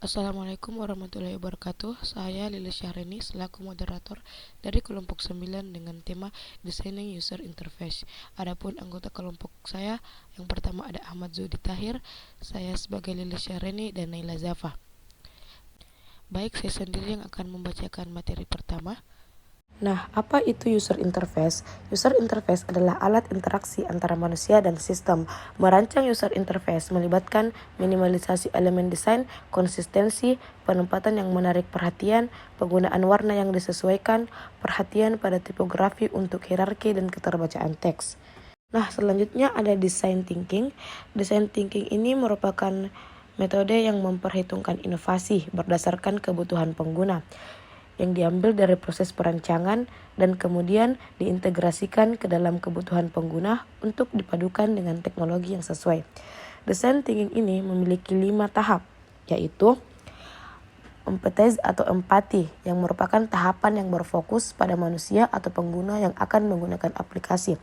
Assalamualaikum warahmatullahi wabarakatuh. Saya Lilis Syahrini selaku moderator dari kelompok 9 dengan tema Designing User Interface. Adapun anggota kelompok saya, yang pertama ada Ahmad Zudi Tahir, saya sebagai Lilis Syahrini dan Naila Zafa. Baik, saya sendiri yang akan membacakan materi pertama. Nah, apa itu user interface? User interface adalah alat interaksi antara manusia dan sistem. Merancang user interface melibatkan minimalisasi elemen desain, konsistensi, penempatan yang menarik perhatian, penggunaan warna yang disesuaikan, perhatian pada tipografi untuk hierarki dan keterbacaan teks. Nah, selanjutnya ada design thinking. Design thinking ini merupakan metode yang memperhitungkan inovasi berdasarkan kebutuhan pengguna, yang diambil dari proses perancangan dan kemudian diintegrasikan ke dalam kebutuhan pengguna untuk dipadukan dengan teknologi yang sesuai. Design thinking ini memiliki 5 tahap, yaitu empathize atau empati, yang merupakan tahapan yang berfokus pada manusia atau pengguna yang akan menggunakan aplikasi.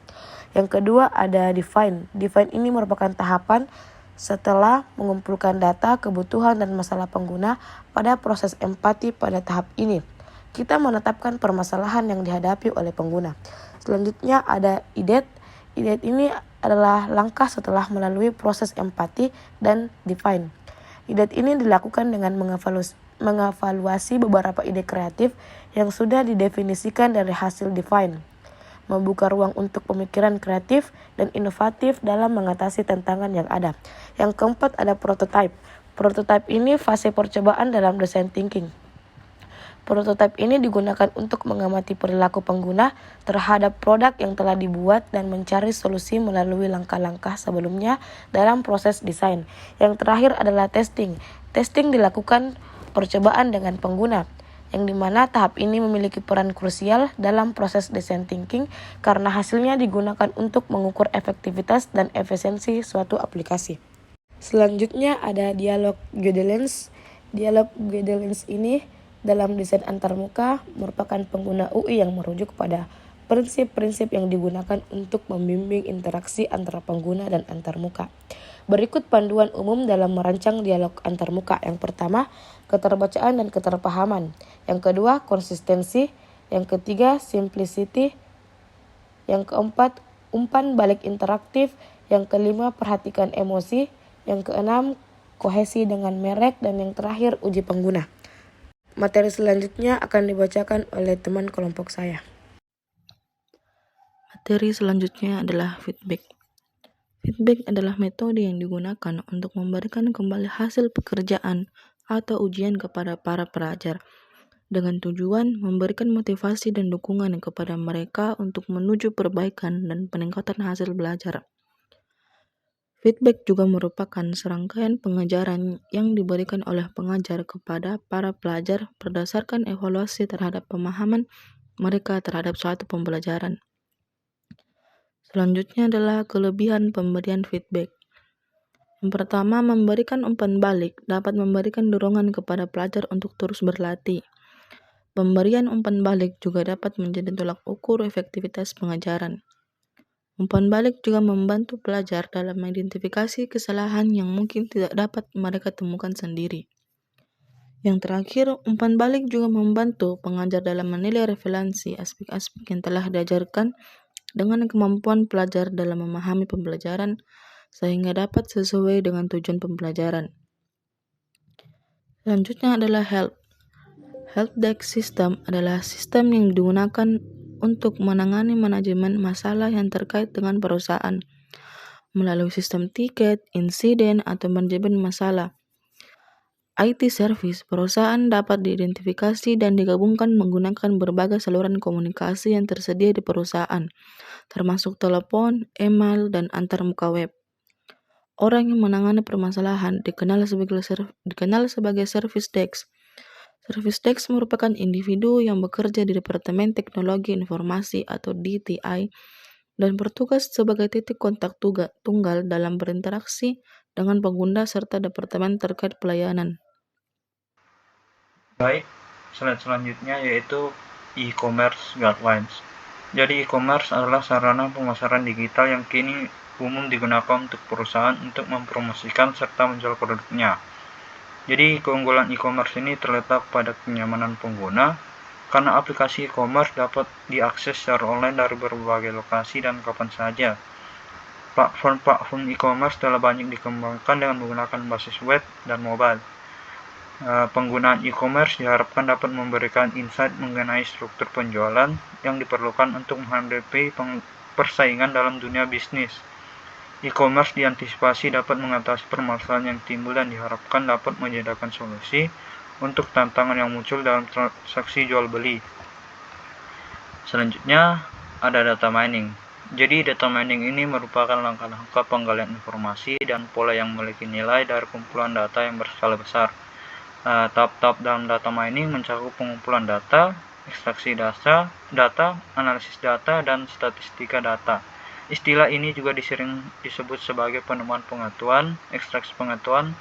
Yang kedua ada define. Define ini merupakan tahapan setelah mengumpulkan data, kebutuhan, dan masalah pengguna. Pada proses empati pada tahap ini, kita menetapkan permasalahan yang dihadapi oleh pengguna. Selanjutnya ada IDET. IDET ini adalah langkah setelah melalui proses empati dan define. IDET ini dilakukan dengan mengevaluasi beberapa ide kreatif yang sudah didefinisikan dari hasil define, membuka ruang untuk pemikiran kreatif dan inovatif dalam mengatasi tantangan yang ada. Yang keempat ada prototype. Prototype ini fase percobaan dalam design thinking. Prototipe ini digunakan untuk mengamati perilaku pengguna terhadap produk yang telah dibuat dan mencari solusi melalui langkah-langkah sebelumnya dalam proses desain. Yang terakhir adalah testing. Testing dilakukan percobaan dengan pengguna, yang dimana tahap ini memiliki peran krusial dalam proses design thinking karena hasilnya digunakan untuk mengukur efektivitas dan efisiensi suatu aplikasi. Selanjutnya ada dialog Gödelens. Dialog Gödelens ini dalam desain antarmuka merupakan pengguna UI yang merujuk pada prinsip-prinsip yang digunakan untuk membimbing interaksi antara pengguna dan antarmuka. Berikut panduan umum dalam merancang dialog antarmuka. Yang pertama, keterbacaan dan keterpahaman. Yang kedua, konsistensi. Yang ketiga, simplicity. Yang keempat, umpan balik interaktif. Yang kelima, perhatikan emosi. Yang keenam, kohesi dengan merek. Dan yang terakhir, uji pengguna. Materi selanjutnya akan dibacakan oleh teman kelompok saya. Materi selanjutnya adalah feedback. Feedback adalah metode yang digunakan untuk memberikan kembali hasil pekerjaan atau ujian kepada para pelajar dengan tujuan memberikan motivasi dan dukungan kepada mereka untuk menuju perbaikan dan peningkatan hasil belajar. Feedback juga merupakan serangkaian pengajaran yang diberikan oleh pengajar kepada para pelajar berdasarkan evaluasi terhadap pemahaman mereka terhadap suatu pembelajaran. Selanjutnya adalah kelebihan pemberian feedback. Yang pertama, memberikan umpan balik dapat memberikan dorongan kepada pelajar untuk terus berlatih. Pemberian umpan balik juga dapat menjadi tolak ukur efektivitas pengajaran. Umpan balik juga membantu pelajar dalam mengidentifikasi kesalahan yang mungkin tidak dapat mereka temukan sendiri. Yang terakhir, umpan balik juga membantu pengajar dalam menilai relevansi aspek-aspek yang telah diajarkan dengan kemampuan pelajar dalam memahami pembelajaran sehingga dapat sesuai dengan tujuan pembelajaran. Selanjutnya adalah help. Help desk system adalah sistem yang digunakan untuk menangani manajemen masalah yang terkait dengan perusahaan melalui sistem tiket, insiden, atau manajemen masalah. IT service perusahaan dapat diidentifikasi dan digabungkan menggunakan berbagai saluran komunikasi yang tersedia di perusahaan, termasuk telepon, email, dan antarmuka web. Orang yang menangani permasalahan dikenal sebagai service desk. Service desk merupakan individu yang bekerja di Departemen Teknologi Informasi atau DTI dan bertugas sebagai titik kontak tunggal dalam berinteraksi dengan pengguna serta departemen terkait pelayanan. Baik, slide selanjutnya yaitu e-commerce guidelines. Jadi e-commerce adalah sarana pemasaran digital yang kini umum digunakan untuk perusahaan untuk mempromosikan serta menjual produknya. Jadi keunggulan e-commerce ini terletak pada kenyamanan pengguna, karena aplikasi e-commerce dapat diakses secara online dari berbagai lokasi dan kapan saja. Platform e-commerce telah banyak dikembangkan dengan menggunakan basis web dan mobile. Penggunaan e-commerce diharapkan dapat memberikan insight mengenai struktur penjualan yang diperlukan untuk menghadapi persaingan dalam dunia bisnis. E-commerce diantisipasi dapat mengatasi permasalahan yang timbul dan diharapkan dapat menyediakan solusi untuk tantangan yang muncul dalam transaksi jual beli. Selanjutnya ada data mining. Jadi data mining ini merupakan langkah-langkah penggalian informasi dan pola yang memiliki nilai dari kumpulan data yang berskala besar. Tahap-tahap dalam data mining mencakup pengumpulan data, ekstraksi data, analisis data, dan statistika data. Istilah ini juga sering disebut sebagai penemuan pengetahuan, ekstraksi pengetahuan,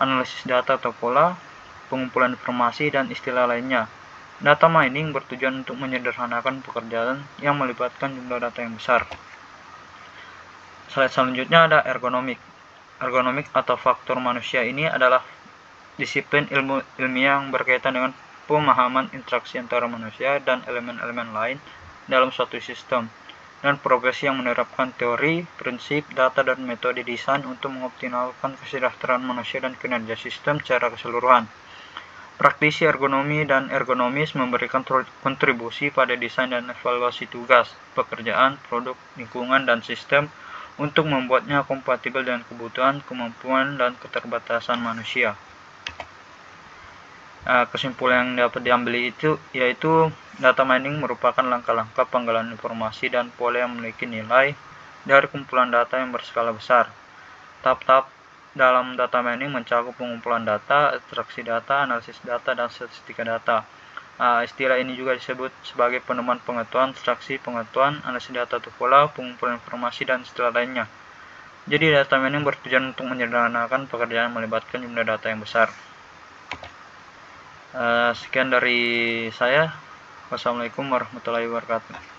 analisis data atau pola, pengumpulan informasi, dan istilah lainnya. Data mining bertujuan untuk menyederhanakan pekerjaan yang melibatkan jumlah data yang besar. Slide selanjutnya ada ergonomik. Ergonomik atau faktor manusia ini adalah disiplin ilmiah yang berkaitan dengan pemahaman interaksi antara manusia dan elemen-elemen lain dalam suatu sistem, dan profesi yang menerapkan teori, prinsip, data, dan metode desain untuk mengoptimalkan kesejahteraan manusia dan kinerja sistem secara keseluruhan. Praktisi ergonomi dan ergonomis memberikan kontribusi pada desain dan evaluasi tugas, pekerjaan, produk, lingkungan, dan sistem untuk membuatnya kompatibel dengan kebutuhan, kemampuan, dan keterbatasan manusia. Kesimpulan yang dapat diambil yaitu data mining merupakan langkah-langkah penggalian informasi dan pola yang memiliki nilai dari kumpulan data yang berskala besar. Tahap-tahap dalam data mining mencakup pengumpulan data, ekstraksi data, analisis data, dan statistika data. Istilah ini juga disebut sebagai penemuan pengetahuan, ekstraksi pengetahuan, analisis data atau pola, pengumpulan informasi, dan istilah lainnya. Jadi data mining bertujuan untuk menyederhanakan pekerjaan yang melibatkan jumlah data yang besar. Sekian dari saya. Wassalamualaikum warahmatullahi wabarakatuh.